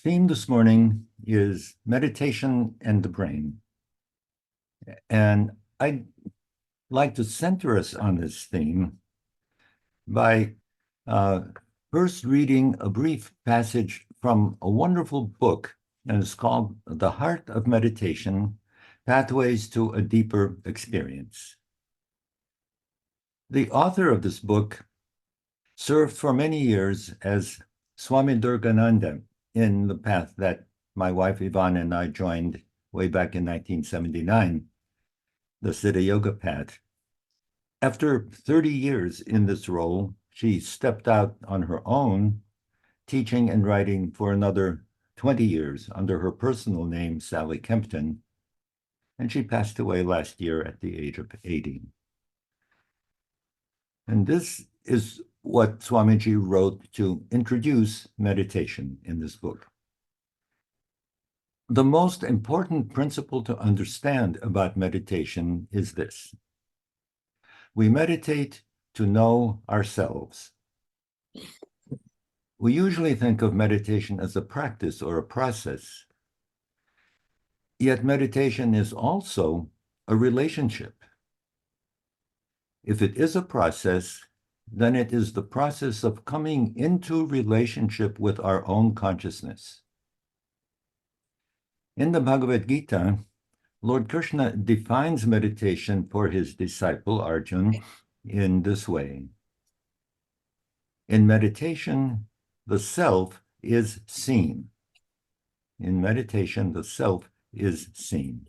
theme this morning is meditation and the brain. And I'd like to center us on this theme by first reading a brief passage from a wonderful book, and it's called The Heart of Meditation, Pathways to a Deeper Experience. The author of this book served for many years as Swami Durgananda in the path that my wife Yvonne and I joined way back in 1979, the Siddha Yoga path. After 30 years in this role, she stepped out on her own, teaching and writing for another 20 years under her personal name, Sally Kempton, and she passed away last year at the age of 80. And this is what Swamiji wrote to introduce meditation in this book. The most important principle to understand about meditation is this. We meditate to know ourselves. We usually think of meditation as a practice or a process. Yet meditation is also a relationship. If it is a process, then it is the process of coming into relationship with our own consciousness. In the Bhagavad Gita, Lord Krishna defines meditation for his disciple Arjuna in this way. In meditation, the self is seen. In meditation, the self is seen.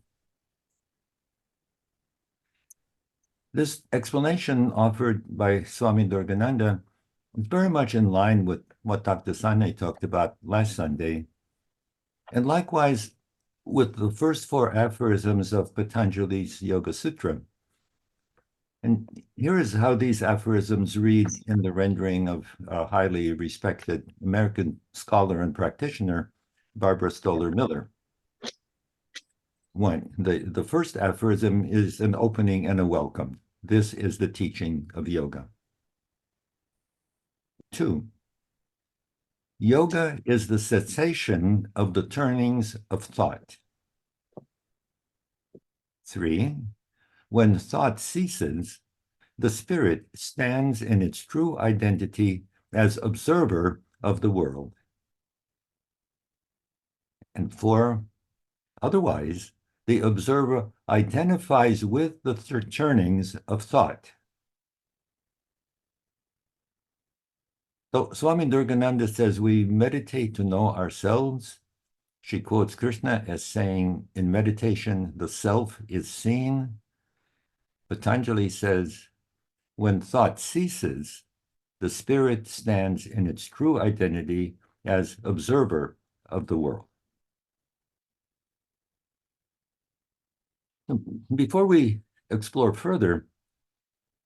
This explanation offered by Swami Durgananda is very much in line with what Dr. Sane talked about last Sunday, and likewise with the first four aphorisms of Patanjali's Yoga Sutra. And here is how these aphorisms read in the rendering of a highly respected American scholar and practitioner, Barbara Stoller Miller. One, the first aphorism is an opening and a welcome. This is the teaching of yoga. 2, yoga is the cessation of the turnings of thought. 3, when thought ceases, the spirit stands in its true identity as observer of the world. And 4, otherwise, the observer identifies with the turnings of thought. So Swami Durgananda says we meditate to know ourselves. She quotes Krishna as saying, in meditation, the self is seen. Patanjali says, when thought ceases, the spirit stands in its true identity as observer of the world. Before we explore further,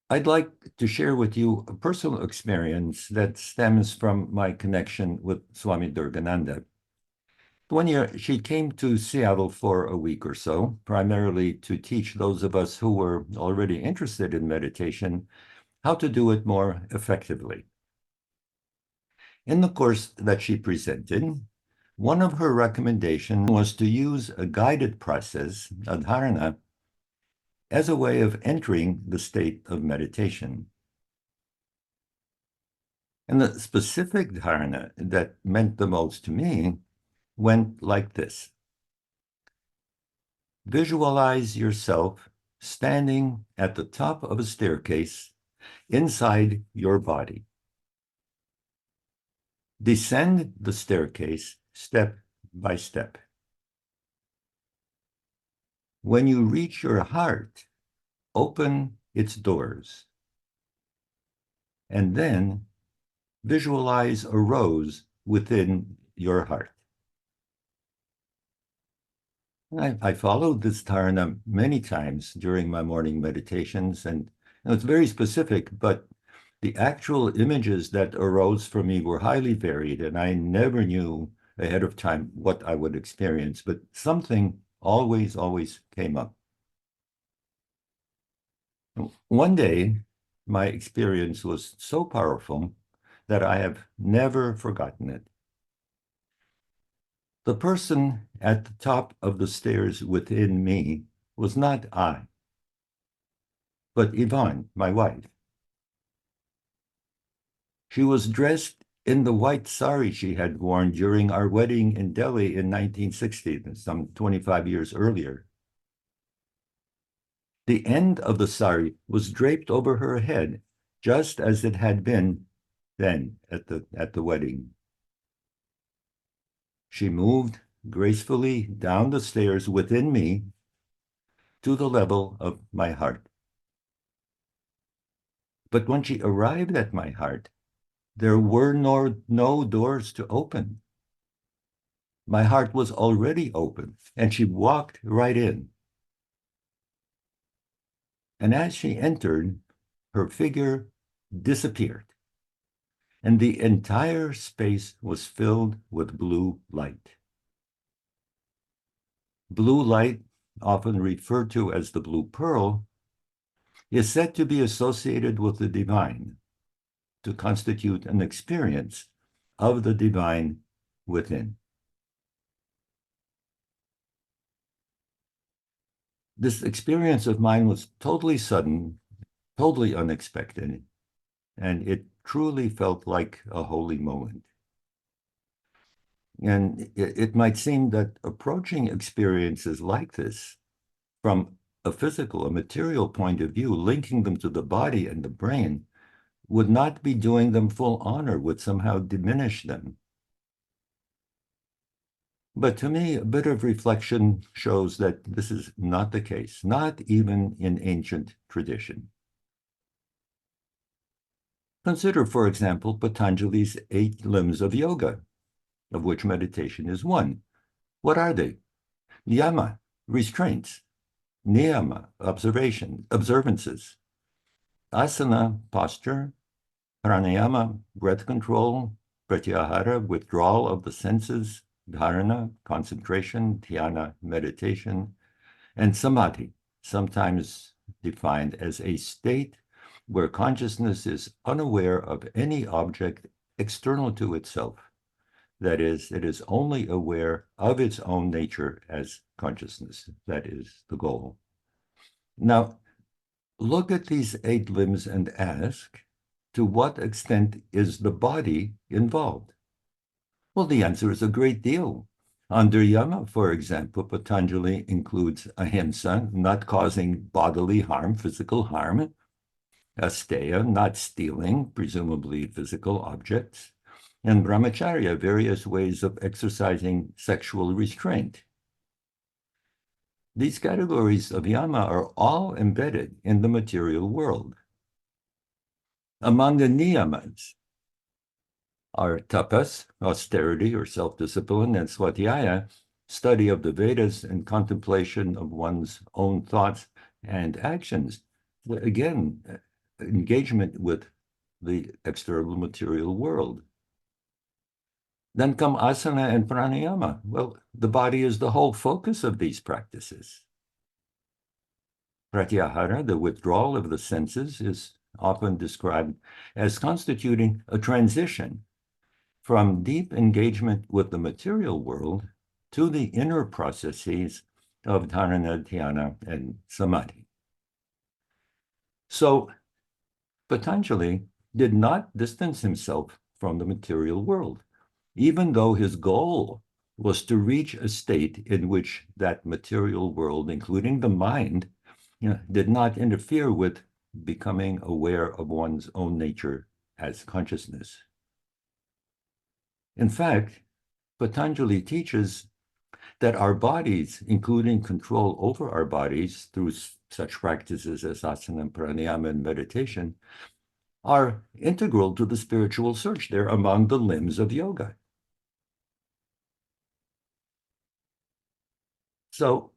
I'd like to share with you a personal experience that stems from my connection with Swami Durgananda. One year, she came to Seattle for a week or so, primarily to teach those of us who were already interested in meditation how to do it more effectively. In the course that she presented, one of her recommendations was to use a guided process, a dharana, as a way of entering the state of meditation. And the specific dharana that meant the most to me went like this. Visualize yourself standing at the top of a staircase inside your body. Descend the staircase step by step. When you reach your heart, open its doors. And then visualize a rose within your heart. I followed this dharana many times during my morning meditations, and it's very specific, but the actual images that arose for me were highly varied, and I never knew ahead of time what I would experience, but something always came up. One day, my experience was so powerful that I have never forgotten it. The person at the top of the stairs within me was not I, but Yvonne, my wife. She was dressed in the white sari she had worn during our wedding in Delhi in 1960, some 25 years earlier. The end of the sari was draped over her head, just as it had been then at the wedding. She moved gracefully down the stairs within me to the level of my heart. But when she arrived at my heart, there were no doors to open. My heart was already open, and she walked right in. And as she entered, her figure disappeared, and the entire space was filled with blue light. Blue light, often referred to as the blue pearl, is said to be associated with the divine, to constitute an experience of the divine within. This experience of mine was totally sudden, totally unexpected, and it truly felt like a holy moment. And it might seem that approaching experiences like this from a physical, a material point of view, linking them to the body and the brain, would not be doing them full honor, would somehow diminish them. But to me, a bit of reflection shows that this is not the case, not even in ancient tradition. Consider, for example, Patanjali's 8 limbs of yoga, of which meditation is one. What are they? Yama, restraints. Niyama, observances. Asana, posture. Pranayama, breath control. Pratyahara, withdrawal of the senses. Dharana, concentration. Dhyana, meditation. And samadhi, sometimes defined as a state where consciousness is unaware of any object external to itself. That is, it is only aware of its own nature as consciousness. That is the goal. Now, look at these 8 limbs and ask, to what extent is the body involved? Well, the answer is a great deal. Under Yama, for example, Patanjali includes ahimsa, not causing bodily harm, physical harm, asteya, not stealing, presumably physical objects, and brahmacharya, various ways of exercising sexual restraint. These categories of yama are all embedded in the material world. Among the niyamas are tapas, austerity or self-discipline, and swadhyaya, study of the Vedas and contemplation of one's own thoughts and actions. Again, engagement with the external material world. Then come asana and pranayama. Well, the body is the whole focus of these practices. Pratyahara, the withdrawal of the senses, is often described as constituting a transition from deep engagement with the material world to the inner processes of dharana, dhyana, and samadhi. So Patanjali did not distance himself from the material world, even though his goal was to reach a state in which that material world, including the mind, did not interfere with becoming aware of one's own nature as consciousness. In fact, Patanjali teaches that our bodies, including control over our bodies through such practices as asana, pranayama, and meditation, are integral to the spiritual search. They're among the limbs of yoga. So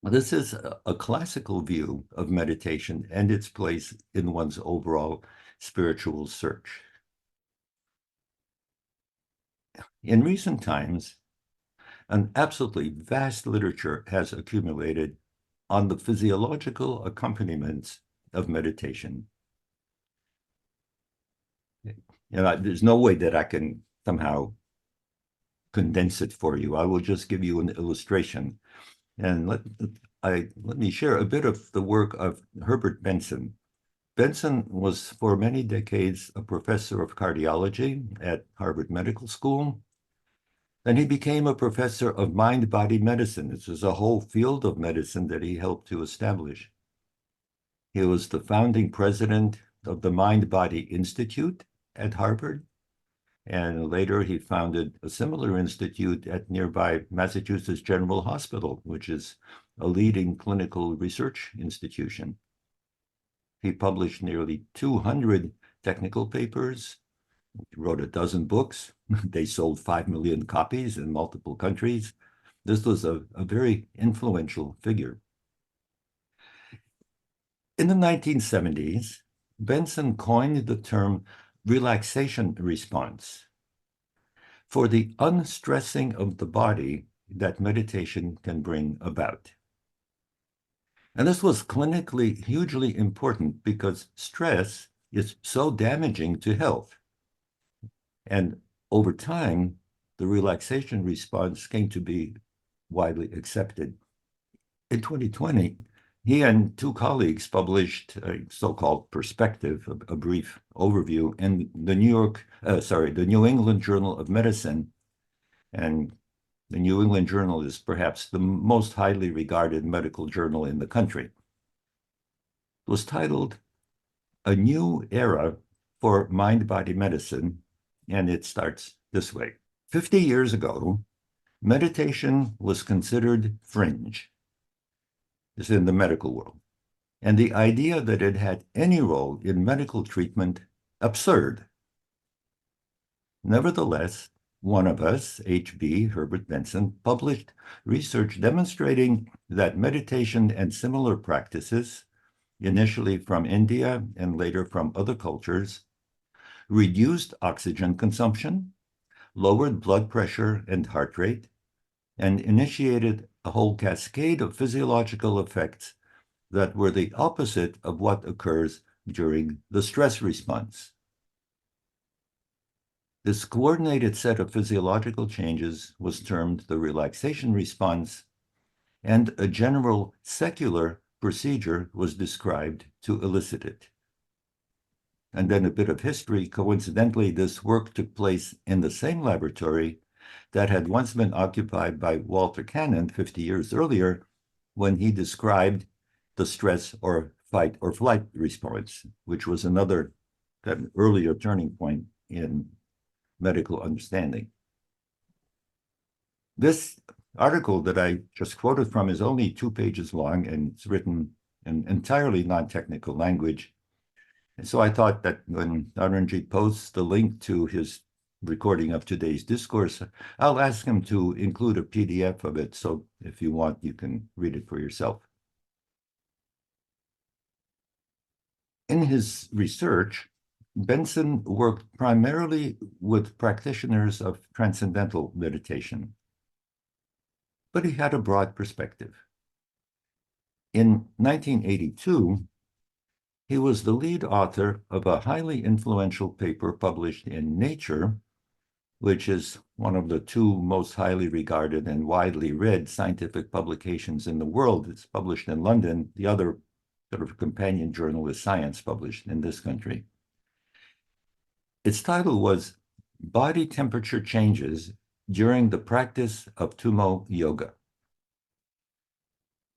this is a classical view of meditation and its place in one's overall spiritual search. In recent times, an absolutely vast literature has accumulated on the physiological accompaniments of meditation. There's no way that I can somehow condense it for you. I will just give you an illustration. And let me share a bit of the work of Herbert Benson. Benson was for many decades a professor of cardiology at Harvard Medical School. Then he became a professor of mind-body medicine. This is a whole field of medicine that he helped to establish. He was the founding president of the Mind-Body Institute at Harvard, and later he founded a similar institute at nearby Massachusetts General Hospital, which is a leading clinical research institution. He published nearly 200 technical papers. He wrote a dozen books. They sold 5 million copies in multiple countries. This was a very influential figure. In the 1970s, Benson coined the term relaxation response for the unstressing of the body that meditation can bring about. And this was clinically hugely important because stress is so damaging to health. And over time, the relaxation response came to be widely accepted. In 2020, he and two colleagues published a so-called perspective, a brief overview in the New England Journal of Medicine. And the New England Journal is perhaps the most highly regarded medical journal in the country. It was titled A New Era for Mind-Body Medicine, and it starts this way. 50 years ago, meditation was considered fringe. This is in the medical world. And the idea that it had any role in medical treatment, absurd. Nevertheless, one of us, H.B. Herbert Benson, published research demonstrating that meditation and similar practices, initially from India and later from other cultures, reduced oxygen consumption, lowered blood pressure and heart rate, and initiated a whole cascade of physiological effects that were the opposite of what occurs during the stress response. This coordinated set of physiological changes was termed the relaxation response, and a general secular procedure was described to elicit it. And then a bit of history. Coincidentally, this work took place in the same laboratory that had once been occupied by Walter Cannon 50 years earlier when he described the stress or fight or flight response, which was another earlier turning point in medical understanding. This article that I just quoted from is only 2 pages long, and it's written in entirely non-technical language. And so I thought that when Naranji posts the link to his recording of today's discourse, I'll ask him to include a PDF of it, so if you want, you can read it for yourself. In his research, Benson worked primarily with practitioners of transcendental meditation, but he had a broad perspective. In 1982, he was the lead author of a highly influential paper published in Nature, which is one of the 2 most highly regarded and widely read scientific publications in the world. It's published in London. The other sort of companion journal is Science, published in this country. Its title was Body Temperature Changes During the Practice of Tummo Yoga.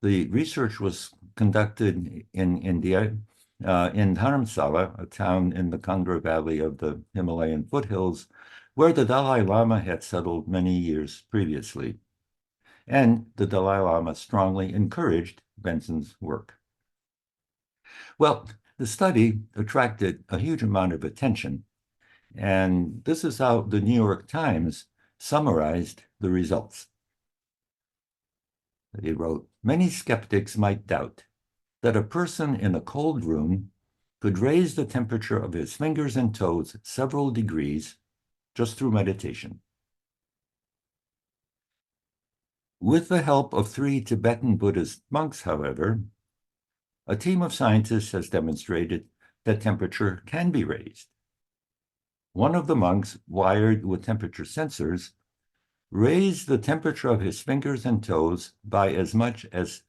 The research was conducted in India, in Dharamsala, a town in the Kangra Valley of the Himalayan foothills, where the Dalai Lama had settled many years previously. And the Dalai Lama strongly encouraged Benson's work. Well, the study attracted a huge amount of attention, and this is how the New York Times summarized the results. They wrote, "Many skeptics might doubt that a person in a cold room could raise the temperature of his fingers and toes several degrees just through meditation. With the help of 3 Tibetan Buddhist monks, however, a team of scientists has demonstrated that temperature can be raised. One of the monks, wired with temperature sensors, raised the temperature of his fingers and toes by as much as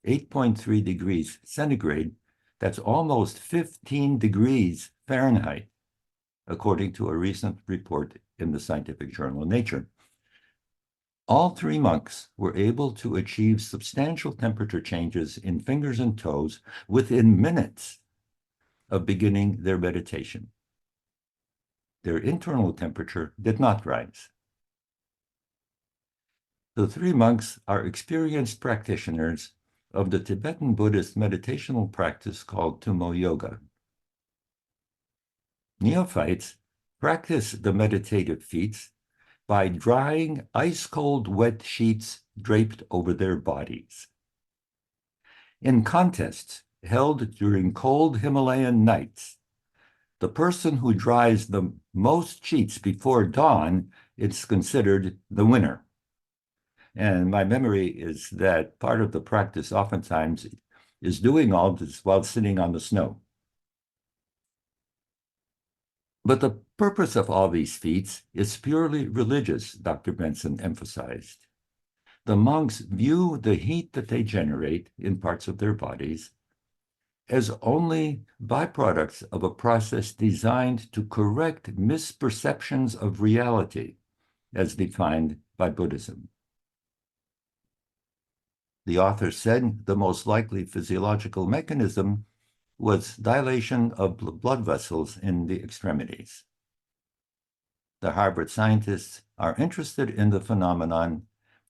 8.3 degrees centigrade. That's almost 15 degrees Fahrenheit, according to a recent report in the scientific journal Nature. All three monks were able to achieve substantial temperature changes in fingers and toes within minutes of beginning their meditation. Their internal temperature did not rise. The three monks are experienced practitioners of the Tibetan Buddhist meditational practice called Tummo Yoga. Neophytes practice the meditative feats by drying ice-cold wet sheets draped over their bodies. In contests held during cold Himalayan nights, the person who dries the most sheets before dawn is considered the winner. And my memory is that part of the practice oftentimes is doing all this while sitting on the snow. But the purpose of all these feats is purely religious, Dr. Benson emphasized. The monks view the heat that they generate in parts of their bodies as only byproducts of a process designed to correct misperceptions of reality, as defined by Buddhism. The author said the most likely physiological mechanism was dilation of blood vessels in the extremities. The Harvard scientists are interested in the phenomenon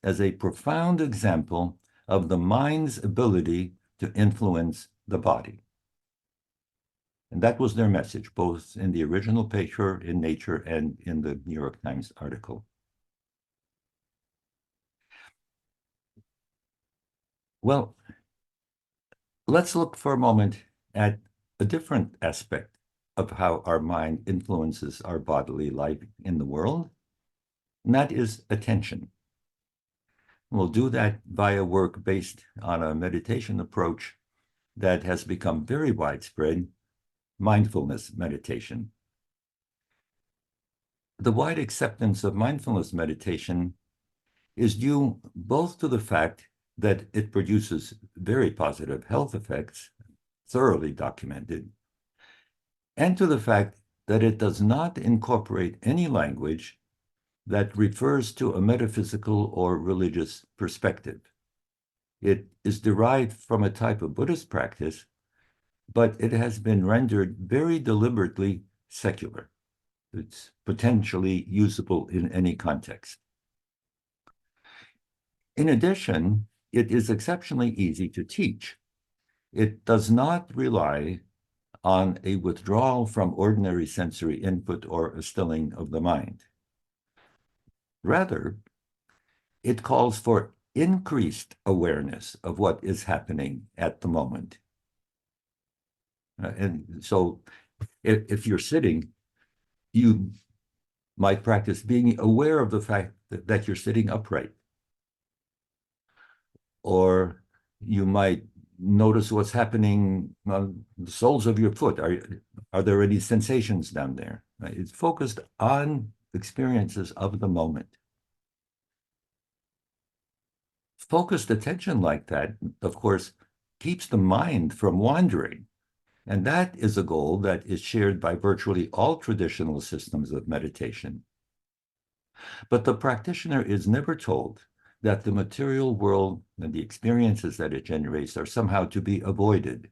as a profound example of the mind's ability to influence the body. And that was their message, both in the original paper in Nature and in the New York Times article. Well, let's look for a moment at a different aspect of how our mind influences our bodily life in the world, and that is attention. We'll do that via work based on a meditation approach that has become very widespread, mindfulness meditation. The wide acceptance of mindfulness meditation is due both to the fact that it produces very positive health effects, thoroughly documented, and to the fact that it does not incorporate any language that refers to a metaphysical or religious perspective. It is derived from a type of Buddhist practice, but it has been rendered very deliberately secular. It's potentially usable in any context. In addition, it is exceptionally easy to teach. It does not rely on a withdrawal from ordinary sensory input or a stilling of the mind. Rather, it calls for increased awareness of what is happening at the moment. And so if you're sitting, you might practice being aware of the fact that you're sitting upright. Or you might notice what's happening on the soles of your foot. Are there any sensations down there? Right? It's focused on experiences of the moment. Focused attention like that, of course, keeps the mind from wandering. And that is a goal that is shared by virtually all traditional systems of meditation. But the practitioner is never told that the material world and the experiences that it generates are somehow to be avoided.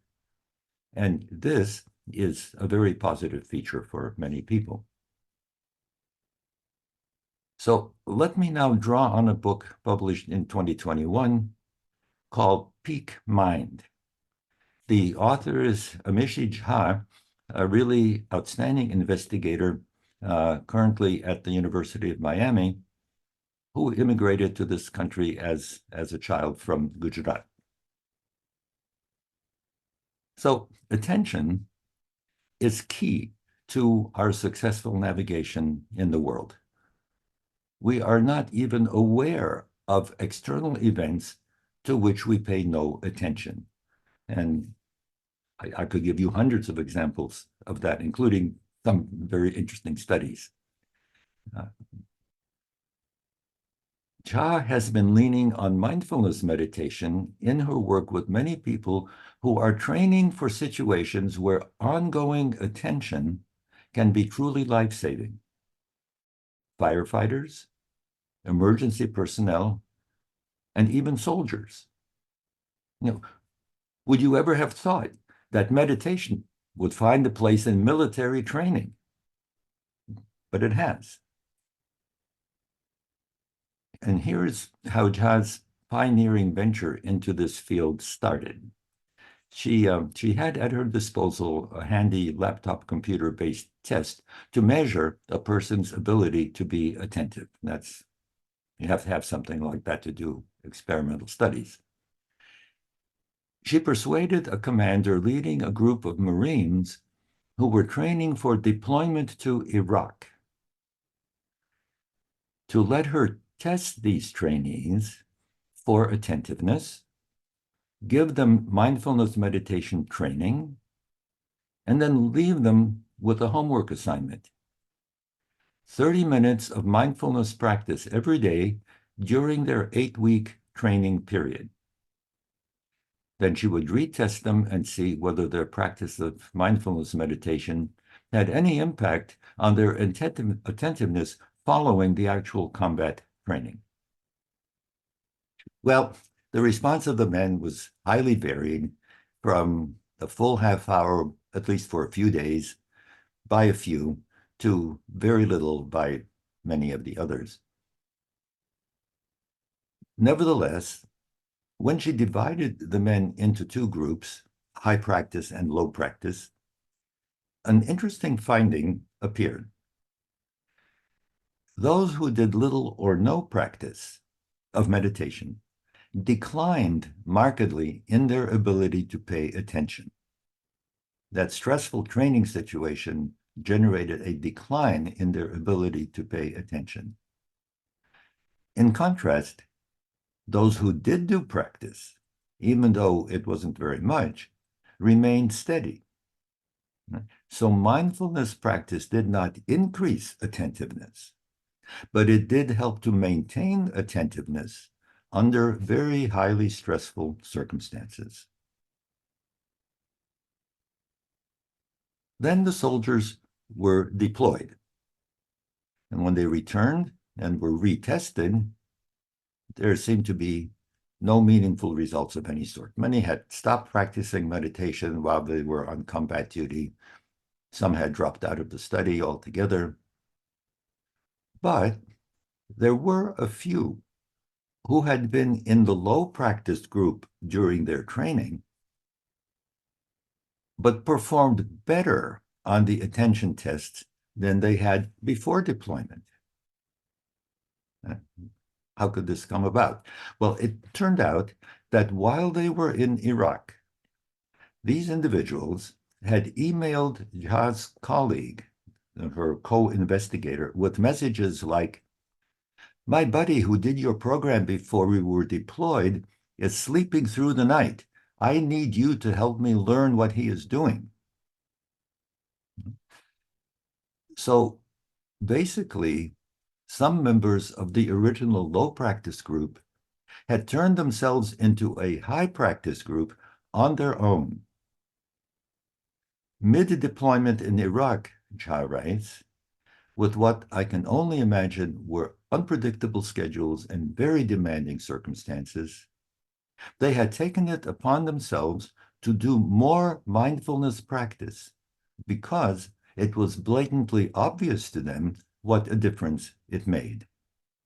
And this is a very positive feature for many people. So let me now draw on a book published in 2021 called Peak Mind. The author is Amishi Jha, a really outstanding investigator currently at the University of Miami, who immigrated to this country as a child from Gujarat. So attention is key to our successful navigation in the world. We are not even aware of external events to which we pay no attention. And I could give you hundreds of examples of that, including some very interesting studies. Cha has been leaning on mindfulness meditation in her work with many people who are training for situations where ongoing attention can be truly life-saving. Firefighters, emergency personnel, and even soldiers. You know, would you ever have thought that meditation would find a place in military training? But it has. And here's how Cha's pioneering venture into this field started. She had at her disposal a handy laptop computer-based test to measure a person's ability to be attentive. You have to have something like that to do experimental studies. She persuaded a commander leading a group of Marines who were training for deployment to Iraq to let her test these trainees for attentiveness, give them mindfulness meditation training, and then leave them with a homework assignment. 30 minutes of mindfulness practice every day during their 8-week training period. Then she would retest them and see whether their practice of mindfulness meditation had any impact on their attentiveness following the actual combat training. Well, the response of the men was highly varied, from a full half hour, at least for a few days, by a few, to very little by many of the others. Nevertheless, when she divided the men into two groups, high practice and low practice, an interesting finding appeared. Those who did little or no practice of meditation declined markedly in their ability to pay attention. That stressful training situation generated a decline in their ability to pay attention. In contrast, those who did do practice, even though it wasn't very much, remained steady. So mindfulness practice did not increase attentiveness, but it did help to maintain attentiveness under very highly stressful circumstances. Then the soldiers were deployed. And when they returned and were retested, there seemed to be no meaningful results of any sort. Many had stopped practicing meditation while they were on combat duty. Some had dropped out of the study altogether. But there were a few who had been in the low practice group during their training, but performed better on the attention tests than they had before deployment. How could this come about? Well, it turned out that while they were in Iraq, these individuals had emailed Jah's colleague, her co-investigator, with messages like, "My buddy who did your program before we were deployed is sleeping through the night. I need you to help me learn what he is doing." So basically, some members of the original low practice group had turned themselves into a high practice group on their own. Mid-deployment in Iraq, Cha writes, with what I can only imagine were unpredictable schedules and very demanding circumstances, they had taken it upon themselves to do more mindfulness practice because it was blatantly obvious to them what a difference it made.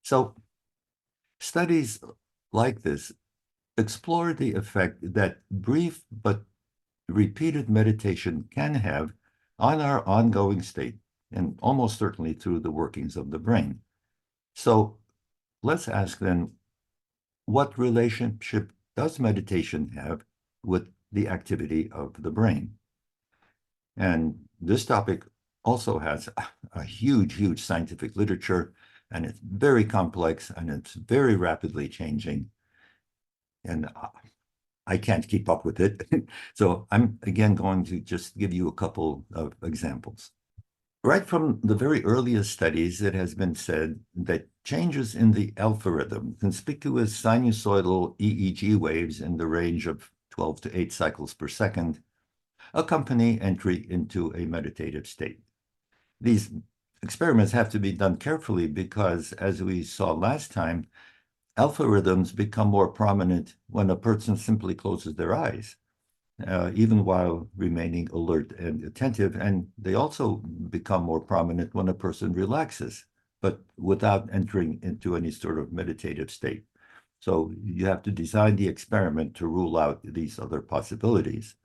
So studies like this explore the effect that brief but repeated meditation can have on our ongoing state, and almost certainly through the workings of the brain. So let's ask then, what relationship does meditation have with the activity of the brain? And this topic also has a huge scientific literature, and it's very complex and it's very rapidly changing. And I can't keep up with it. So I'm again going to just give you a couple of examples. Right from the very earliest studies, it has been said that changes in the alpha rhythm, conspicuous sinusoidal EEG waves in the range of 12 to 8 cycles per second, accompany entry into a meditative state. These experiments have to be done carefully because, as we saw last time, alpha rhythms become more prominent when a person simply closes their eyes, even while remaining alert and attentive. And they also become more prominent when a person relaxes, but without entering into any sort of meditative state. So you have to design the experiment to rule out these other possibilities.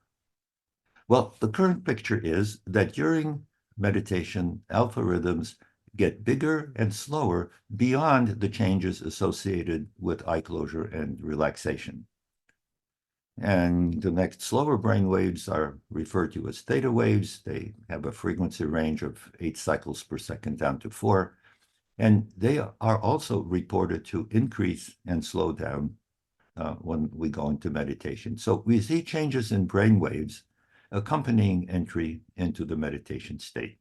Well, the current picture is that during meditation, alpha rhythms get bigger and slower beyond the changes associated with eye closure and relaxation. And the next slower brain waves are referred to as theta waves. They have a frequency range of 8 cycles per second down to 4. And they are also reported to increase and slow down when we go into meditation. So we see changes in brain waves accompanying entry into the meditation state,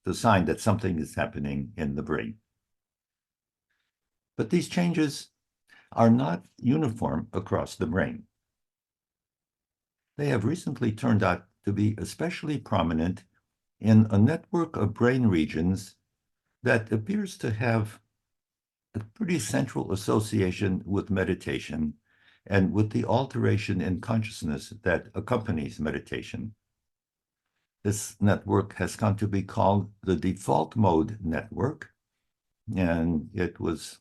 the sign that something is happening in the brain. But these changes are not uniform across the brain. They have recently turned out to be especially prominent in a network of brain regions that appears to have a pretty central association with meditation and with the alteration in consciousness that accompanies meditation. This network has come to be called the default mode network, and it was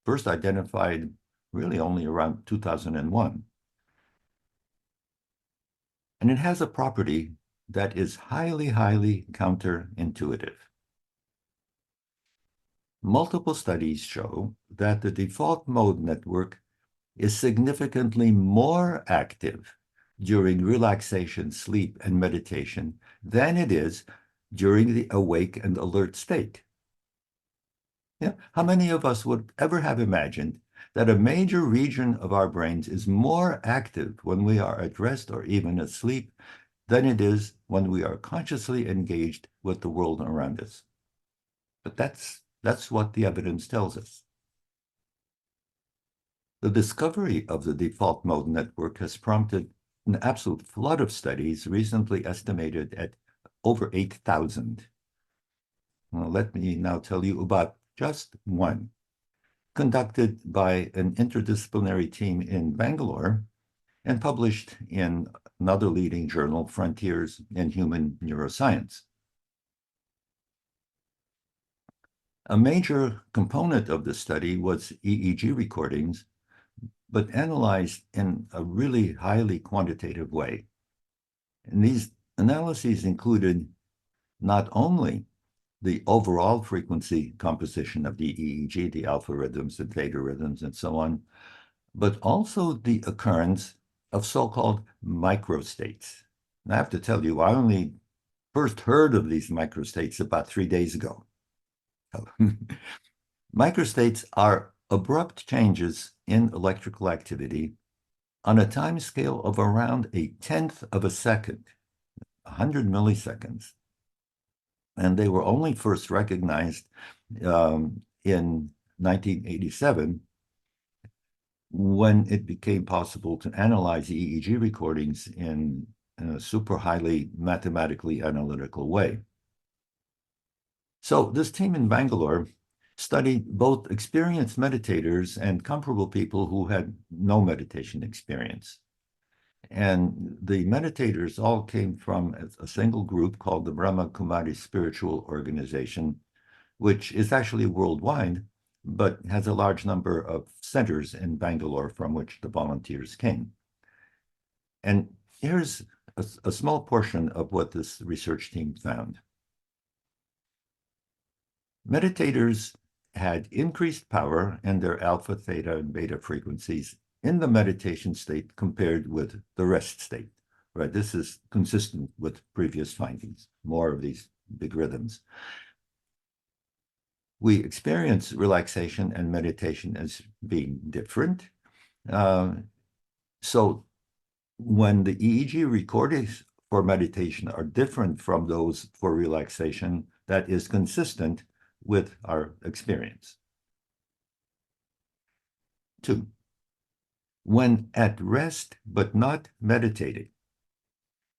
first identified really only around 2001. And it has a property that is highly, highly counterintuitive. Multiple studies show that the default mode network is significantly more active during relaxation, sleep, and meditation than it is during the awake and alert state. Yeah. How many of us would ever have imagined that a major region of our brains is more active when we are at rest or even asleep than it is when we are consciously engaged with the world around us? But that's what the evidence tells us. The discovery of the default mode network has prompted an absolute flood of studies, recently estimated at over 8,000. Well, let me now tell you about just one, conducted by an interdisciplinary team in Bangalore and published in another leading journal, Frontiers in Human Neuroscience. A major component of the study was EEG recordings, but analyzed in a really highly quantitative way. And these analyses included not only the overall frequency composition of the EEG, the alpha rhythms and theta rhythms and so on, but also the occurrence of so-called microstates. And I have to tell you, I only first heard of these microstates about 3 days ago. Microstates are abrupt changes in electrical activity on a time scale of around a tenth of a second, 100 milliseconds. And they were only first recognized in 1987 when it became possible to analyze EEG recordings in a super highly mathematically analytical way. So this team in Bangalore studied both experienced meditators and comparable people who had no meditation experience. And the meditators all came from a single group called the Brahma Kumari Spiritual Organization, which is actually worldwide, but has a large number of centers in Bangalore from which the volunteers came. And here's a small portion of what this research team found. Meditators had increased power in their alpha, theta, and beta frequencies in the meditation state compared with the rest state, right? This is consistent with previous findings, more of these big rhythms. We experience relaxation and meditation as being different. So when the EEG recordings for meditation are different from those for relaxation that is consistent with our experience. 2, when at rest but not meditating,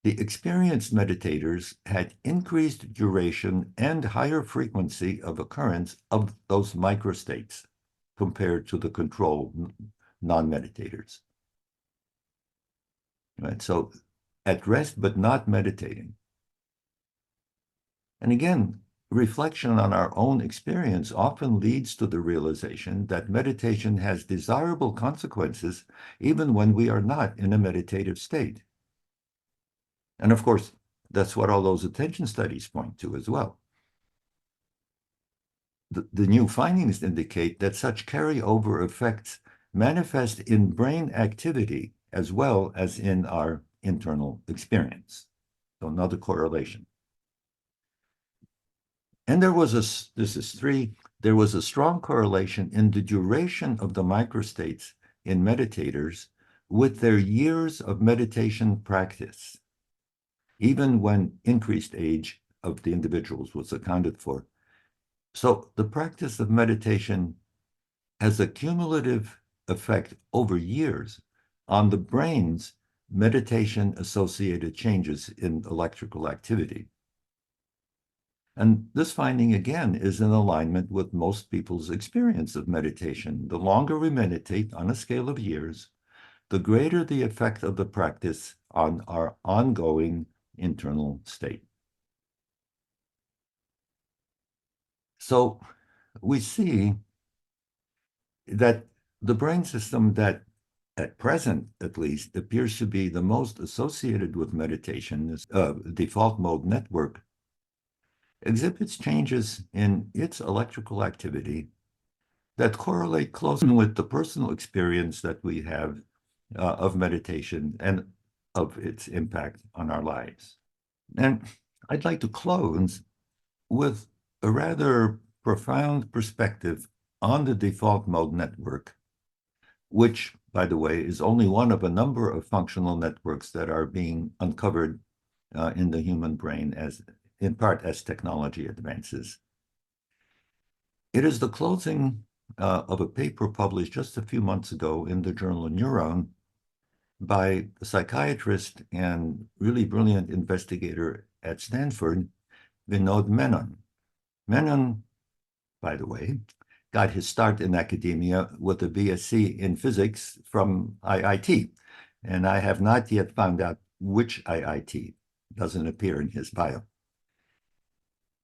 the experienced meditators had increased duration and higher frequency of occurrence of those microstates compared to the control non-meditators. Right? So at rest but not meditating. And again, reflection on our own experience often leads to the realization that meditation has desirable consequences even when we are not in a meditative state. And of course, that's what all those attention studies point to as well. The new findings indicate that such carryover effects manifest in brain activity as well as in our internal experience. So another correlation. And there was this is 3, there was a strong correlation in the duration of the microstates in meditators with their years of meditation practice, even when increased age of the individuals was accounted for. So the practice of meditation has a cumulative effect over years on the brain's meditation-associated changes in electrical activity. And this finding, again, is in alignment with most people's experience of meditation. The longer we meditate on a scale of years, the greater the effect of the practice on our ongoing internal state. So we see that the brain system that, at present at least, appears to be the most associated with meditation, is default mode network, exhibits changes in its electrical activity that correlate closely with the personal experience that we have of meditation and of its impact on our lives. And I'd like to close with a rather profound perspective on the default mode network, which, by the way, is only one of a number of functional networks that are being uncovered in the human brain, as in part as technology advances. It is the closing of a paper published just a few months ago in the journal Neuron by a psychiatrist and really brilliant investigator at Stanford, Vinod Menon. Menon, by the way, got his start in academia with a BSc in physics from IIT, and I have not yet found out which IIT. Doesn't appear in his bio.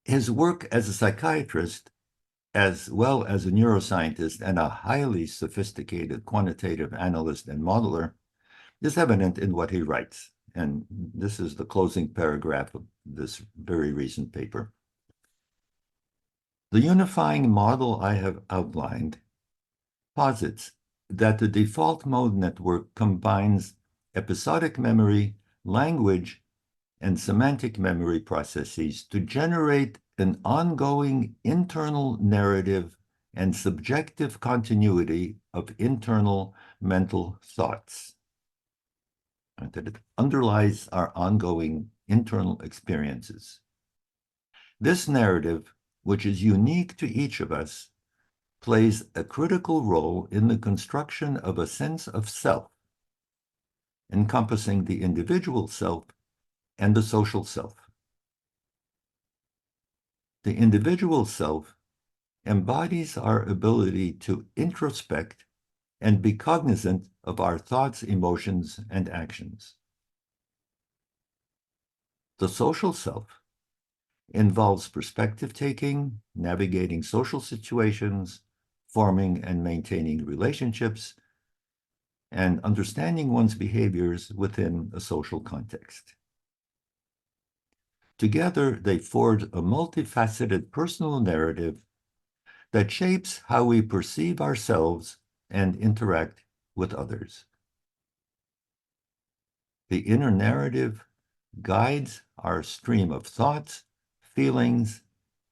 His work as a psychiatrist, as well as a neuroscientist and a highly sophisticated quantitative analyst and modeler, is evident in what he writes. And this is the closing paragraph of this very recent paper. The unifying model I have outlined posits that the default mode network combines episodic memory, language, and semantic memory processes to generate an ongoing internal narrative and subjective continuity of internal mental thoughts. And that it underlies our ongoing internal experiences. This narrative, which is unique to each of us, plays a critical role in the construction of a sense of self, encompassing the individual self and the social self. The individual self embodies our ability to introspect and be cognizant of our thoughts, emotions, and actions. The social self involves perspective taking, navigating social situations, forming and maintaining relationships, and understanding one's behaviors within a social context. Together, they forge a multifaceted personal narrative that shapes how we perceive ourselves and interact with others. The inner narrative guides our stream of thoughts, feelings,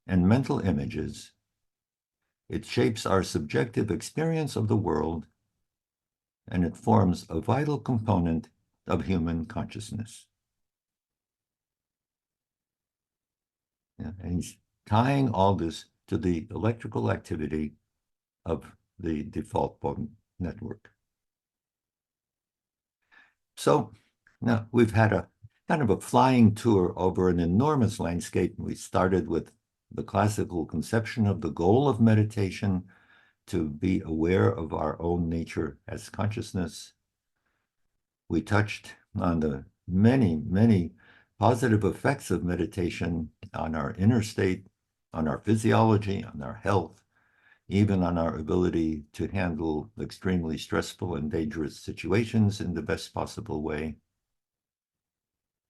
and mental images. It shapes our subjective experience of the world, and it forms a vital component of human consciousness. And he's tying all this to the electrical activity of the default mode network. So now we've had a kind of a flying tour over an enormous landscape. We started with the classical conception of the goal of meditation, to be aware of our own nature as consciousness. We touched on the many, many positive effects of meditation on our inner state, on our physiology, on our health, even on our ability to handle extremely stressful and dangerous situations in the best possible way.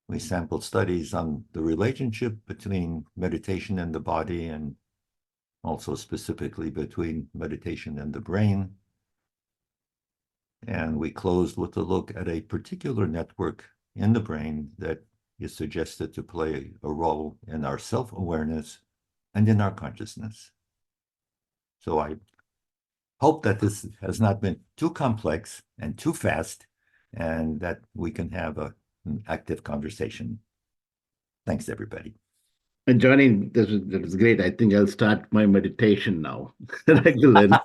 We sampled studies on the relationship between meditation and the body, and also specifically between meditation and the brain. And we closed with a look at a particular network in the brain that is suggested to play a role in our self-awareness and in our consciousness. So I hope that this has not been too complex and too fast, and that we can have an active conversation. Thanks, everybody. And Johnny, that was great. I think I'll start my meditation now regularly. Now,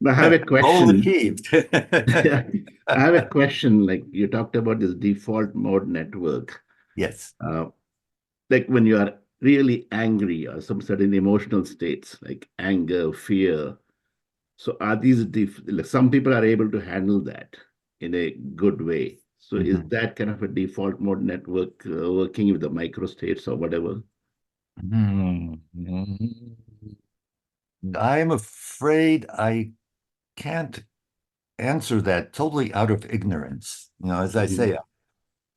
I have a question. Goal achieved. I have a question. Like you talked about this default mode network. Yes. Like when you are really angry or some certain emotional states, like anger, fear. So are these like some people are able to handle that in a good way? So is that kind of a default mode network working with the microstates or whatever? I'm afraid I can't answer that totally out of ignorance. As I say,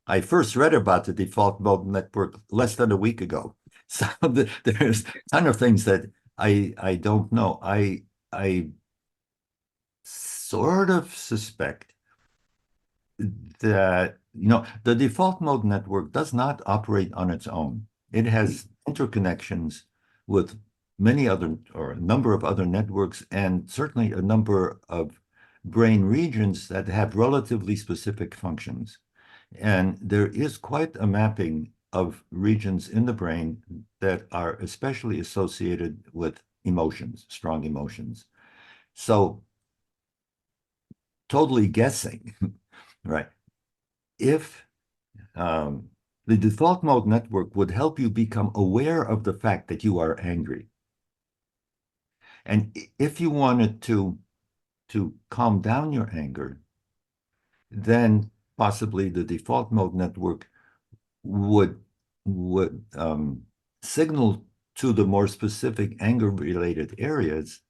I first read about the default mode network less than a week ago. So there's a ton of things that I don't know. I sort of suspect that the default mode network does not operate on its own. It has interconnections with many other, or a number of other networks, and certainly a number of brain regions that have relatively specific functions. And there is quite a mapping of regions in the brain that are especially associated with emotions, strong emotions. So totally guessing, right? If the default mode network would help you become aware of the fact that you are angry. And if you wanted to calm down your anger, then possibly the default mode network would signal to the more specific anger-related areas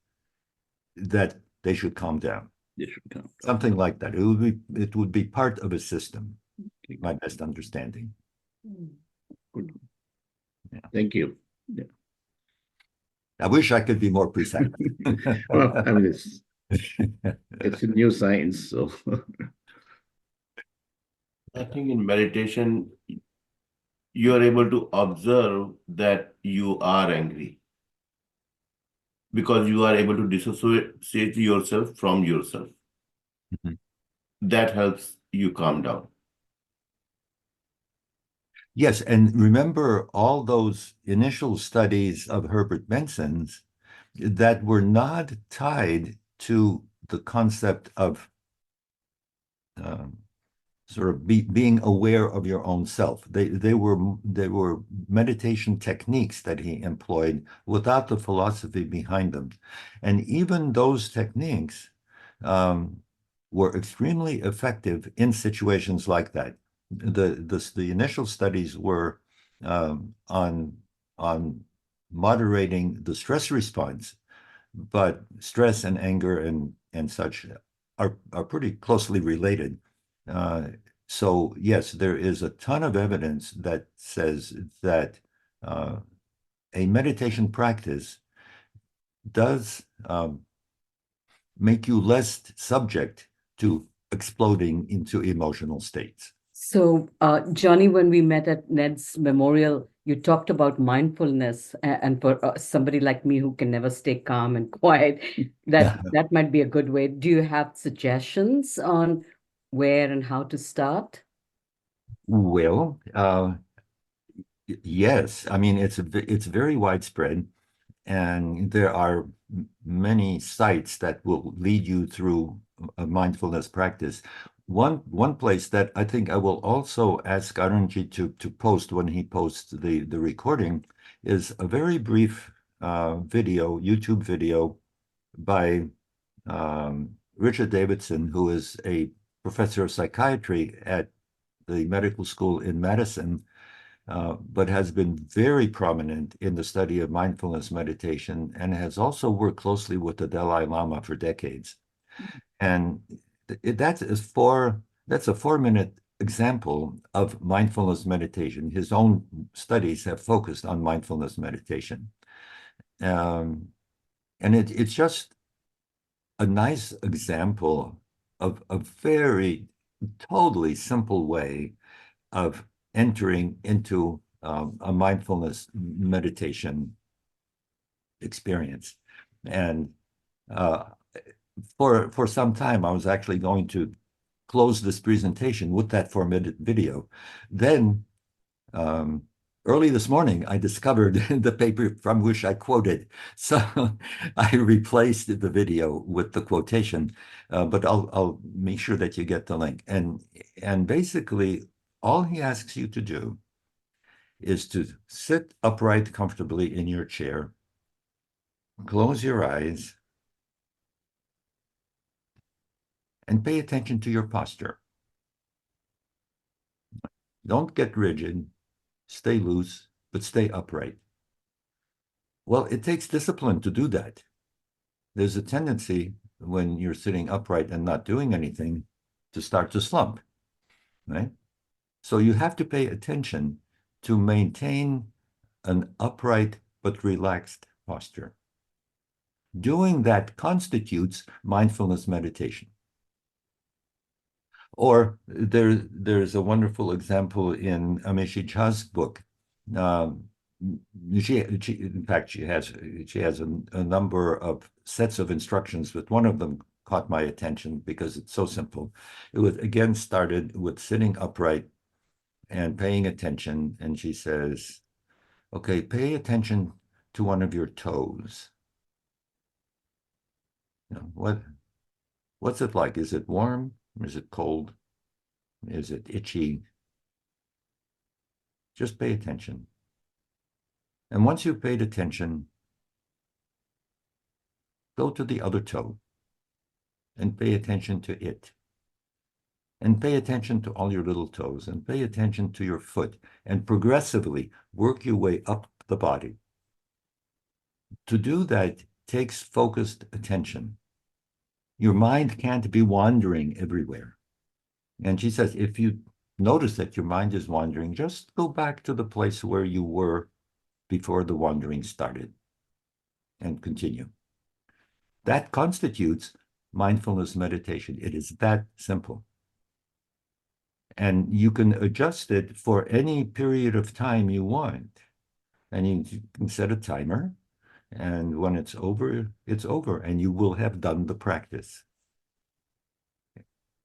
that they should calm down. They should calm down. Something like that. It would be part of a system. My best understanding. Good. Yeah. Thank you. Yeah. I wish I could be more precise. Well, I mean, it's a new science, so. I think in meditation, you are able to observe that you are angry because you are able to dissociate yourself from yourself. That helps you calm down. Yes, and remember all those initial studies of Herbert Benson's that were not tied to the concept of sort of being aware of your own self. They were meditation techniques that he employed without the philosophy behind them. And even those techniques were extremely effective in situations like that. The initial studies were on moderating the stress response, but stress and anger and such are pretty closely related. So yes, there is a ton of evidence that says that a meditation practice does make you less subject to exploding into emotional states. So, Johnny, when we met at Ned's memorial, you talked about mindfulness, and for somebody like me who can never stay calm and quiet, that might be a good way. Do you have suggestions on where and how to start? Well, Yes, I mean it's very widespread, and there are many sites that will lead you through a mindfulness practice. One place that I think I will also ask Arunji to post when he posts the recording is a very brief video, YouTube video by Richard Davidson, who is a professor of psychiatry at the medical school in Madison, but has been very prominent in the study of mindfulness meditation and has also worked closely with the Dalai Lama for decades. And that's a 4-minute example of mindfulness meditation. His own studies have focused on mindfulness meditation. And it's just a nice example of a very totally simple way of entering into a mindfulness meditation experience. And for some time, I was actually going to close this presentation with that 4-minute video. Then early this morning, I discovered the paper from which I quoted. So I replaced the video with the quotation, but I'll make sure that you get the link. And basically, all he asks you to do is to sit upright comfortably in your chair, close your eyes, and pay attention to your posture. Don't get rigid, stay loose, but stay upright. Well, it takes discipline to do that. There's a tendency when you're sitting upright and not doing anything to start to slump, right? So you have to pay attention to maintain an upright but relaxed posture. Doing that constitutes mindfulness meditation. Or there's a wonderful example in Amishi Jha's book. In fact, she has a number of sets of instructions, but one of them caught my attention because it's so simple. It was again started with sitting upright and paying attention. And she says, okay, pay attention to one of your toes. You know, what's it like? Is it warm? Is it cold? Is it itchy? Just pay attention. And once you've paid attention, go to the other toe and pay attention to it. And pay attention to all your little toes and pay attention to your foot and progressively work your way up the body. To do that takes focused attention. Your mind can't be wandering everywhere. And she says, if you notice that your mind is wandering, just go back to the place where you were before the wandering started and continue. That constitutes mindfulness meditation. It is that simple. And you can adjust it for any period of time you want. And you can set a timer. And when it's over, and you will have done the practice.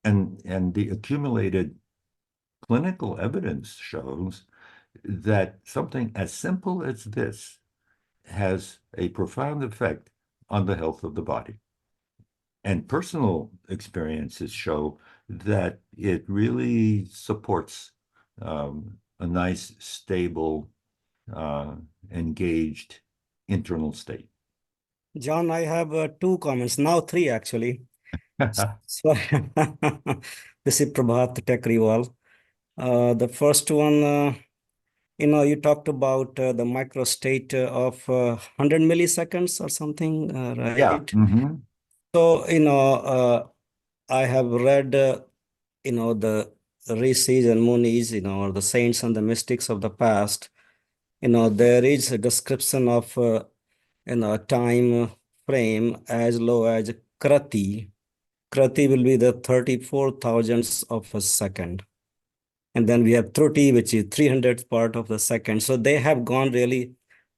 And the accumulated clinical evidence shows that something as simple as this has a profound effect on the health of the body. And personal experiences show that it really supports a nice, stable, engaged internal state. John, I have 2 comments, now 3 actually. So, this is Prabhat Tech Rival. The first one, you talked about the micro state of 100 milliseconds or something, right? Yeah. Mm-hmm. So, I have read, the rishis and munis, or the saints and the mystics of the past. There is a description of, time frame as low as krati. Krati will be the 34 thousandths of a second. And then we have Truti, which is 300th part of the second. So they have gone really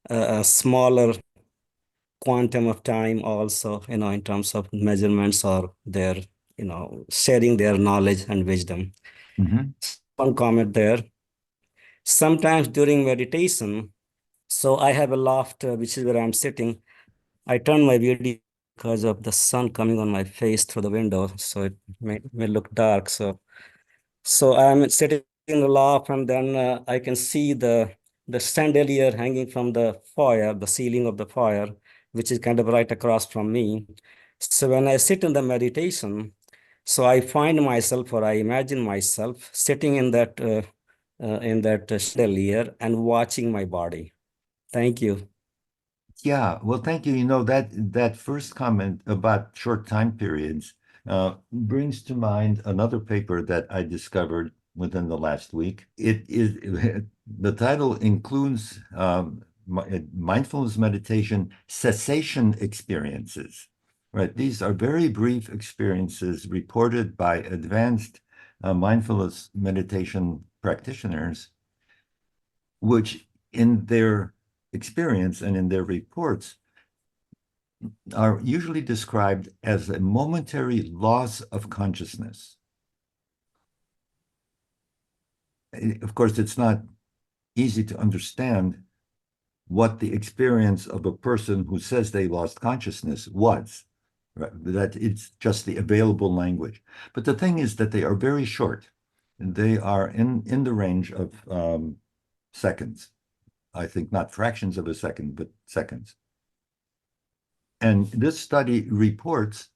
a smaller quantum of time also, in terms of measurements or their, sharing their knowledge and wisdom. Mm-hmm. One comment there. sometimes during meditation, so I have a loft, which is where I'm sitting. I turn my video because of the sun coming on my face through the window, so it may look dark. So I'm sitting in the loft, and then I can see the chandelier hanging from the foyer, the ceiling of the foyer, which is kind of right across from me. So when I sit in the meditation, so I find myself, or I imagine myself sitting in that chandelier and watching my body. Thank you. Yeah, well, thank you. You know, that first comment about short time periods brings to mind another paper that I discovered within the last week. It is the title includes mindfulness meditation cessation experiences. Right, these are very brief experiences reported by advanced mindfulness meditation practitioners, which in their experience and in their reports are usually described as a momentary loss of consciousness. Of course, it's not easy to understand what the experience of a person who says they lost consciousness was, right? That it's just the available language. But the thing is that they are very short, and they are in the range of seconds. I think not fractions of a second, but seconds. And this study reports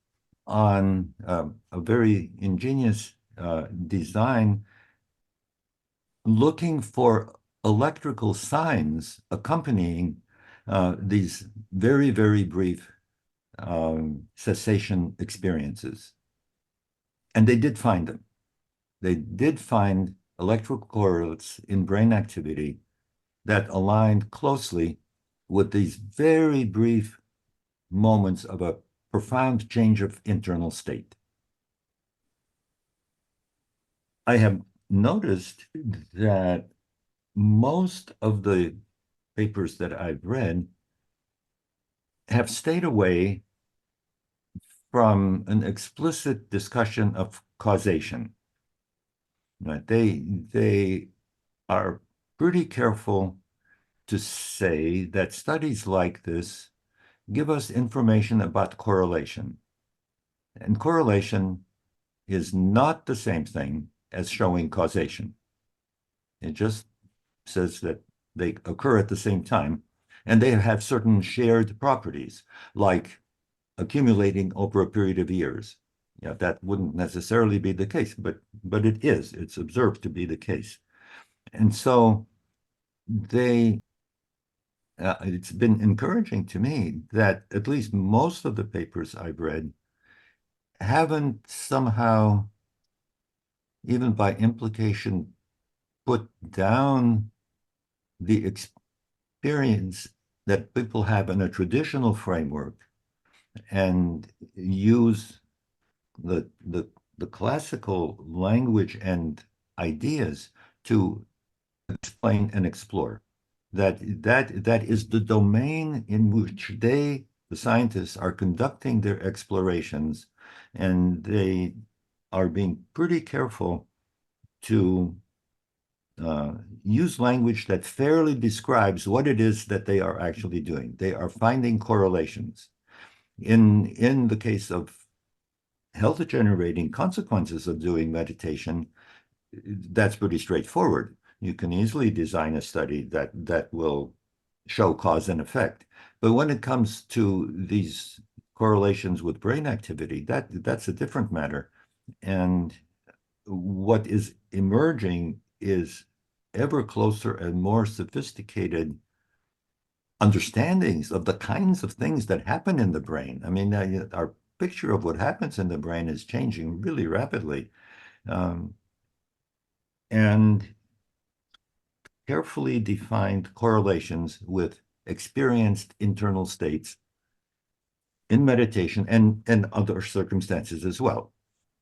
on a very ingenious design looking for electrical signs accompanying these very, very brief cessation experiences. And they did find them. They did find electrical correlates in brain activity that aligned closely with these very brief moments of a profound change of internal state. I have noticed that most of the papers that I've read have stayed away from an explicit discussion of causation. Right? They are pretty careful to say that studies like this give us information about correlation. And correlation is not the same thing as showing causation. It just says that they occur at the same time, and they have certain shared properties, like accumulating over a period of years. Yeah, that wouldn't necessarily be the case, but it is. It's observed to be the case. And so it's been encouraging to me that at least most of the papers I've read haven't somehow, even by implication, put down the experience that people have in a traditional framework and use the classical language and ideas to explain and explore. That is the domain in which the scientists, are conducting their explorations, and they are being pretty careful to use language that fairly describes what it is that they are actually doing. They are finding correlations. In the case of health generating consequences of doing meditation, that's pretty straightforward. You can easily design a study that will show cause and effect. But when it comes to these correlations with brain activity, that's a different matter. And what is emerging is ever closer and more sophisticated understandings of the kinds of things that happen in the brain. I mean, our picture of what happens in the brain is changing really rapidly. And carefully defined correlations with experienced internal states in meditation and other circumstances as well.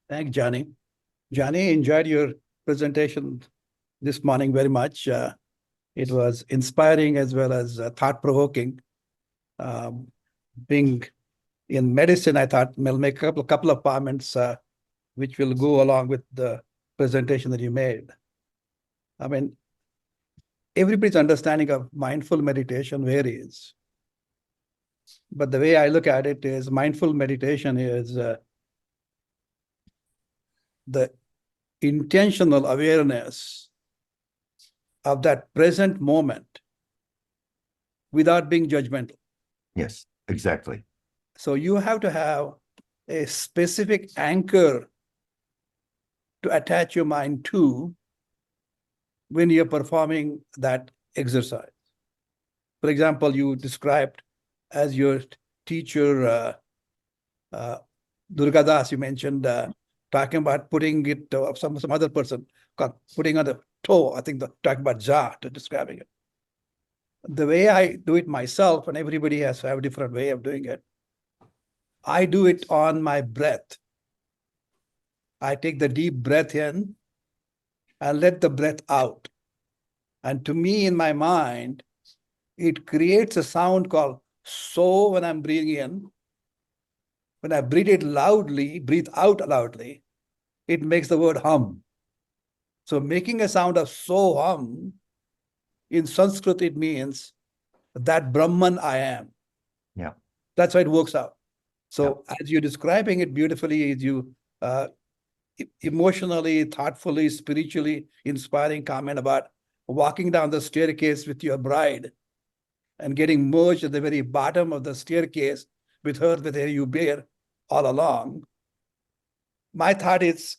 Thanks, Johnny. Johnny, enjoyed your presentation this morning very much. It was inspiring as well as thought-provoking. Being in medicine, I thought I'll make a couple of comments which will go along with the presentation that you made. I mean, everybody's understanding of mindful meditation varies. But the way I look at it is mindful meditation is the intentional awareness of that present moment without being judgmental. Yes, exactly. So you have to have a specific anchor to attach your mind to when you're performing that exercise. For example, you described as your teacher, Durga Das, you mentioned talking about putting it, some other person putting on the toe, I think talking about Ja to describing it. The way I do it myself, and everybody has to have a different way of doing it, I do it on my breath. I take the deep breath in and let the breath out. And to me, in my mind, it creates a sound called so when I'm breathing in. When I breathe it loudly, breathe out loudly, it makes the word hum. So making a sound of so hum, in Sanskrit, it means that Brahman I am. Yeah. That's how it works out. So as you're describing it beautifully, as you emotionally, thoughtfully, spiritually inspiring comment about walking down the staircase with your bride and getting merged at the very bottom of the staircase with her that you bear all along. My thought is,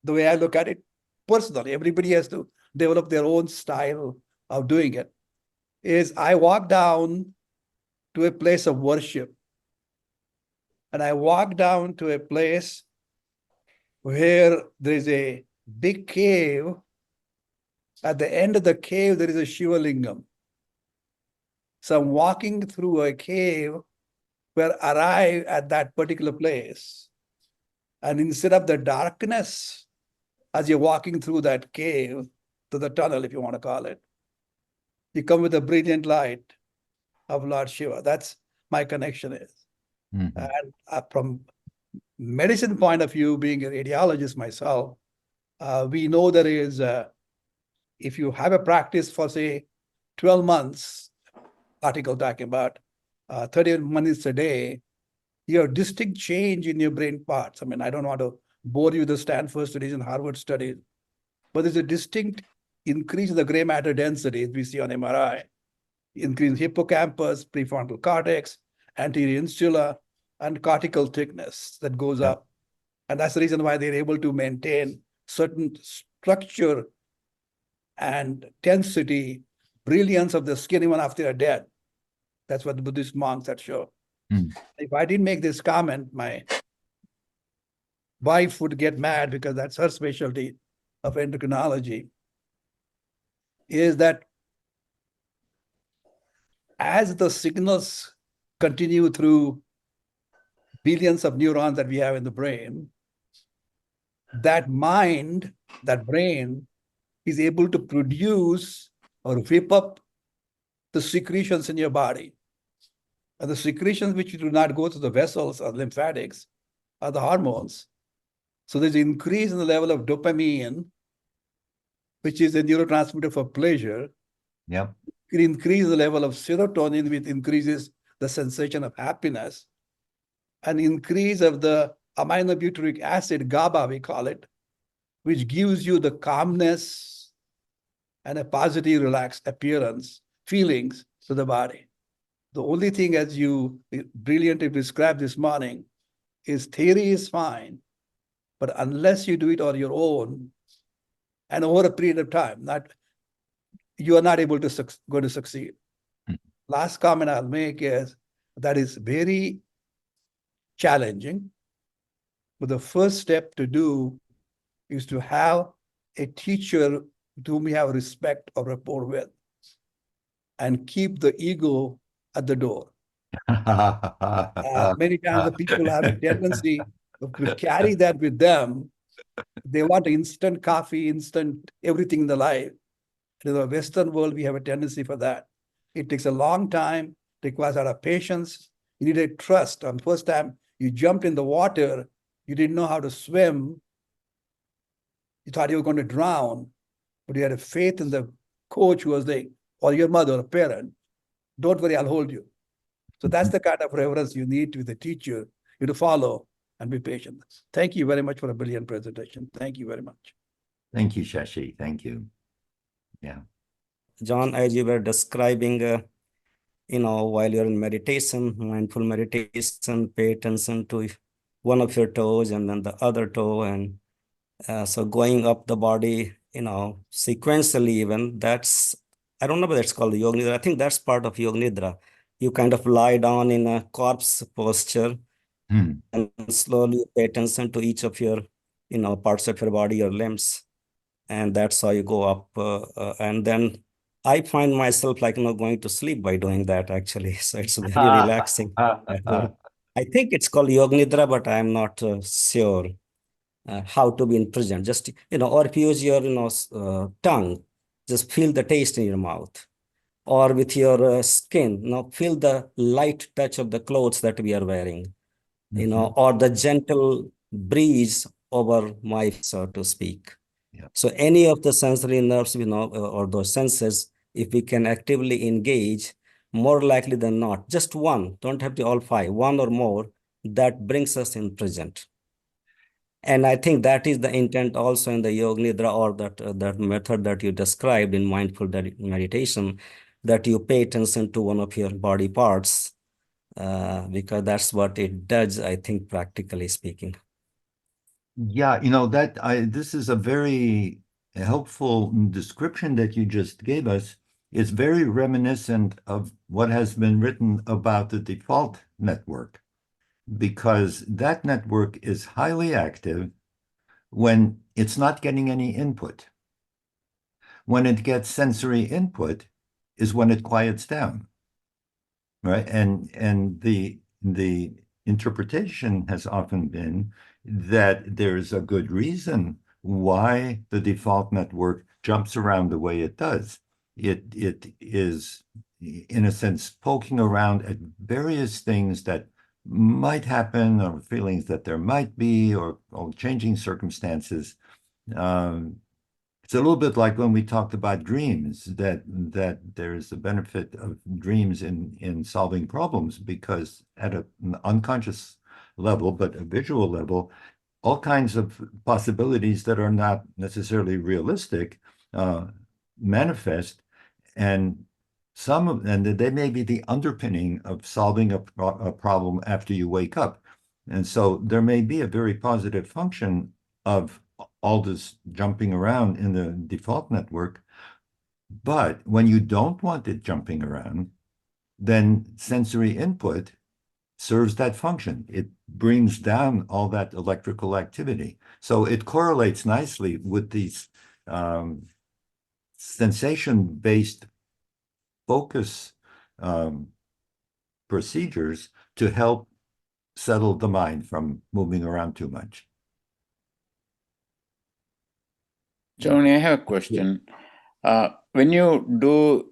the way I look at it personally, everybody has to develop their own style of doing it, is I walk down to a place of worship and I walk down to a place where there is a big cave. At the end of the cave, there is a Shiva Lingam. So I'm walking through a cave where I arrive at that particular place. And instead of the darkness, as you're walking through that cave, to the tunnel, if you want to call it, you come with a brilliant light of Lord Shiva. That's my connection is. Mhm. And from medicine point of view, being a radiologist myself, we know there is, if you have a practice for say 12 months, article talking about 30 minutes a day, you have distinct change in your brain parts. I mean, I don't want to bore you with the Stanford studies and Harvard studies, but there's a distinct increase in the gray matter density as we see on MRI, increase in hippocampus, prefrontal cortex, anterior insula, and cortical thickness that goes Yeah. up. And that's the reason why they're able to maintain certain structure and density, brilliance of the skin even after they're dead. That's what the Buddhist monks that show. Mm. If I didn't make this comment, my wife would get mad because that's her specialty of endocrinology, is that as the signals continue through billions of neurons that we have in the brain, that mind, that brain is able to produce or whip up the secretions in your body. And the secretions which do not go to the vessels or lymphatics are the hormones. So there's an increase in the level of dopamine, which is a neurotransmitter for pleasure. Yeah. It increases the level of serotonin, which increases the sensation of happiness. An increase of the aminobutyric acid, GABA, we call it, which gives you the calmness and a positive, relaxed appearance, feelings to the body. The only thing, as you brilliantly described this morning, is theory is fine, but unless you do it on your own and over a period of time, you are not able to going to succeed. Last comment I'll make is that is very challenging, but the first step to do is to have a teacher with whom you have respect or rapport with and keep the ego at the door. Many times the people have a tendency to carry that with them. They want instant coffee, instant everything in the life. In the Western world, we have a tendency for that. It takes a long time, requires a lot of patience. You need a trust. On the first time you jumped in the water, you didn't know how to swim. You thought you were going to drown, but you had a faith in the coach who was saying, or your mother or parent, don't worry, I'll hold you. So that's the kind of reverence you need with a teacher, you to follow and be patient. Thank you very much for a brilliant presentation. Thank you very much. Thank you, Shashi. Thank you. Yeah. John, as you were describing, while you're in meditation, mindful meditation, pay attention to one of your toes and then the other toe. And so going up the body, sequentially even, I don't know whether it's called yoga nidra. I think that's part of yoga nidra. You kind of lie down in a corpse posture and slowly pay attention to each of your, parts of your body, your limbs. And that's how you go up. And then I find myself going to sleep by doing that actually. So it's very relaxing. I think it's called yoga nidra, but I'm not sure how to be in present. Just, or if you use your, tongue, just feel the taste in your mouth. Or with your skin, feel the light touch of the clothes that we are wearing, or the gentle breeze over my, so to speak. Yeah. So any of the sensory nerves, or those senses, if we can actively engage, more likely than not, just one, don't have to all five, one or more, that brings us in present. And I think that is the intent also in the Yoga Nidra, or that method that you described in mindful meditation, that you pay attention to one of your body parts, because that's what it does, I think, practically speaking. Yeah, this is a very helpful description that you just gave us. It's very reminiscent of what has been written about the default network, because that network is highly active when it's not getting any input. When it gets sensory input is when it quiets down, right? And the interpretation has often been that there's a good reason why the default network jumps around the way it does. It is, in a sense, poking around at various things that might happen, or feelings that there might be, or changing circumstances. It's a little bit like when we talked about dreams, that there's a benefit of dreams in solving problems, because at an unconscious level, but a visual level, all kinds of possibilities that are not necessarily realistic manifest, and they may be the underpinning of solving a problem after you wake up. And so there may be a very positive function of all this jumping around in the default network. But when you don't want it jumping around, then sensory input serves that function. It brings down all that electrical activity. So it correlates nicely with these sensation-based focus procedures to help settle the mind from moving around too much. Johnny, I have a question. When you do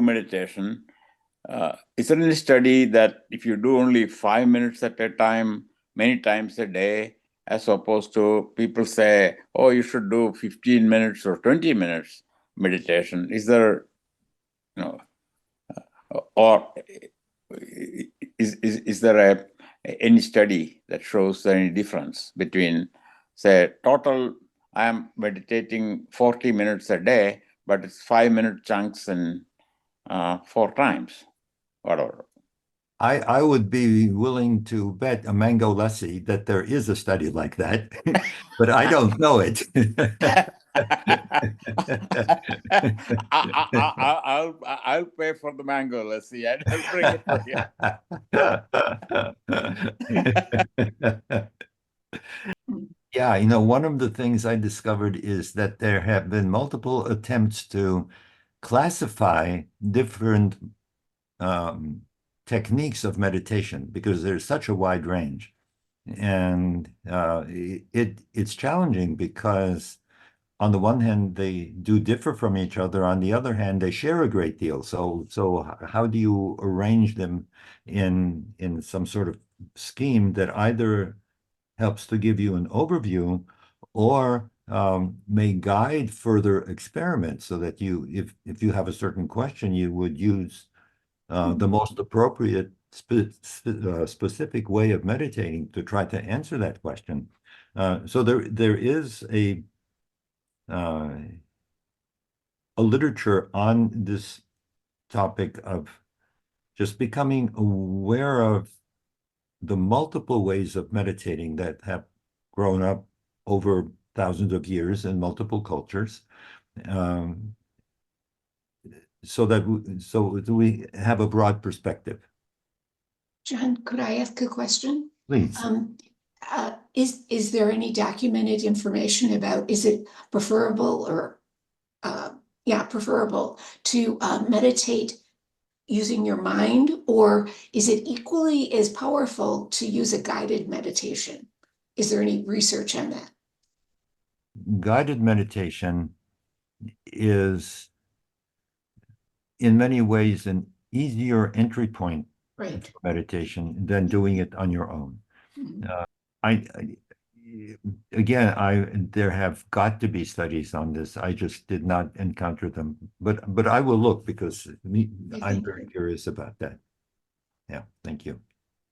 meditation, is there any study that if you do only 5 minutes at a time, many times a day, as opposed to people say, oh, you should do 15 minutes or 20 minutes meditation? Is there, or is there any study that shows any difference between, say, total, I am meditating 40 minutes a day, but it's 5-minute chunks and 4 times, whatever. I would be willing to bet a mango lassi that there is a study like that, but I don't know it. I'll pay for the mango lassi and I'll bring it for you. Yeah, one of the things I discovered is that there have been multiple attempts to classify different techniques of meditation, because there's such a wide range. And it's challenging, because on the one hand, they do differ from each other. On the other hand, they share a great deal. So how do you arrange them in some sort of scheme that either helps to give you an overview, or may guide further experiments so that you, if you have a certain question, you would use the most appropriate specific way of meditating to try to answer that question. So there is a literature on this topic of just becoming aware of the multiple ways of meditating that have grown up over thousands of years in multiple cultures, so that we have a broad perspective. John, could I ask a question? Please. Is there any documented information about, is it preferable or preferable to meditate using your mind, or is it equally as powerful to use a guided meditation? Is there any research on that? Guided meditation is in many ways an easier entry point Right. for meditation than doing it on your own. There have got to be studies on this. I just did not encounter them, but I will look because I'm very curious about that. Yeah, thank you.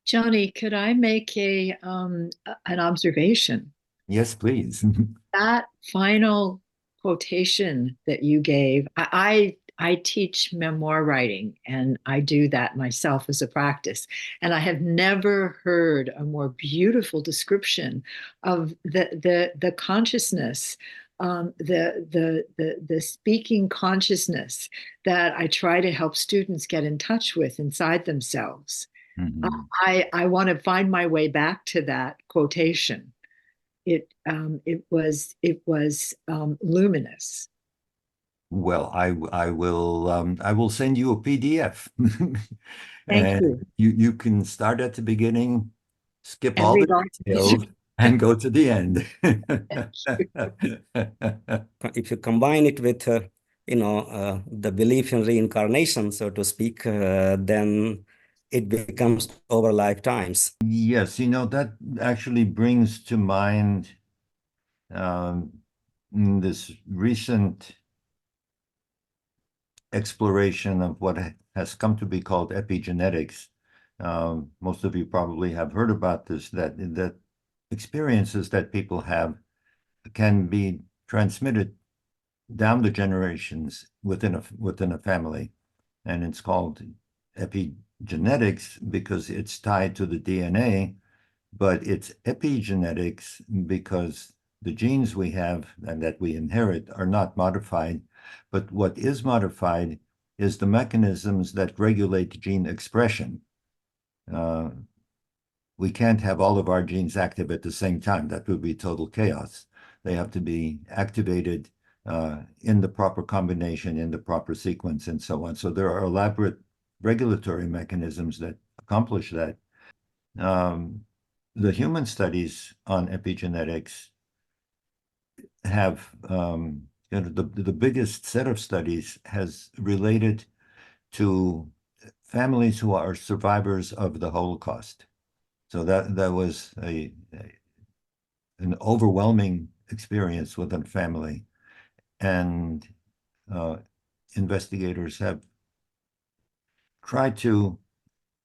Johnny, could I make an observation? Yes, please. That final quotation that you gave, I teach memoir writing, and I do that myself as a practice. And I have never heard a more beautiful description of the consciousness, the speaking consciousness that I try to help students get in touch with inside themselves. I want to find my way back to that quotation. It was luminous. Well, I will send you a PDF. Thank you. You can start at the beginning, skip And all read the all- details, and go to the end. If you combine it with, the belief in reincarnation, so to speak, then it becomes over lifetimes. Yes, that actually brings to mind this recent exploration of what has come to be called epigenetics. Most of you probably have heard about this, that experiences that people have can be transmitted down the generations within a family. And it's called epigenetics because it's tied to the DNA, but it's epigenetics because the genes we have and that we inherit are not modified, but what is modified is the mechanisms that regulate gene expression. We can't have all of our genes active at the same time. That would be total chaos. They have to be activated in the proper combination, in the proper sequence, and so on. So there are elaborate regulatory mechanisms that accomplish that. The human studies on epigenetics have the biggest set of studies has related to families who are survivors of the Holocaust. So that was an overwhelming experience within a family, and investigators have tried to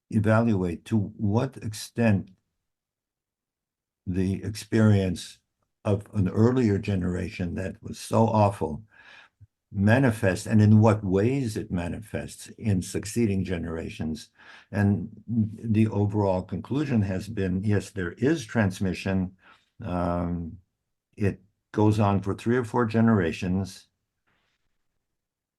evaluate to what extent the experience of an earlier generation that was so awful manifests, and in what ways it manifests in succeeding generations. And the overall conclusion has been, yes, there is transmission. It goes on for 3 or 4 generations.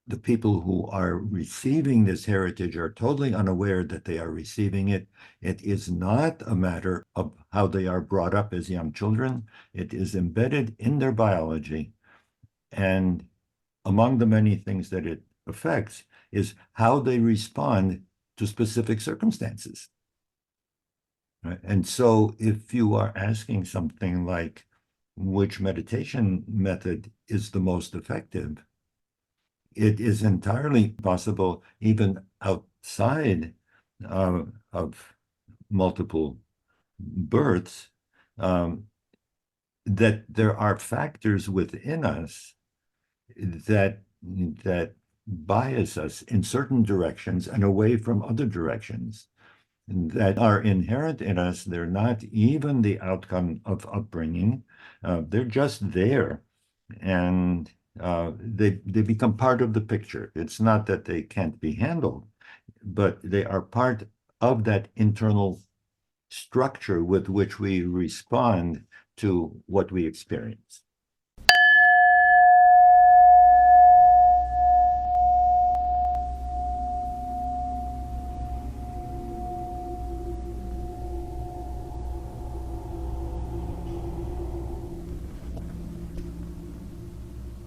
The people who are receiving this heritage are totally unaware that they are receiving it. It is not a matter of how they are brought up as young children. It is embedded in their biology. And among the many things that it affects is how they respond to specific circumstances. Right? And so if you are asking something like which meditation method is the most effective, it is entirely possible, even outside of multiple births, that there are factors within us that bias us in certain directions and away from other directions that are inherent in us. They're not even the outcome of upbringing. They're just there, and they become part of the picture. It's not that they can't be handled, but they are part of that internal structure with which we respond to what we experience.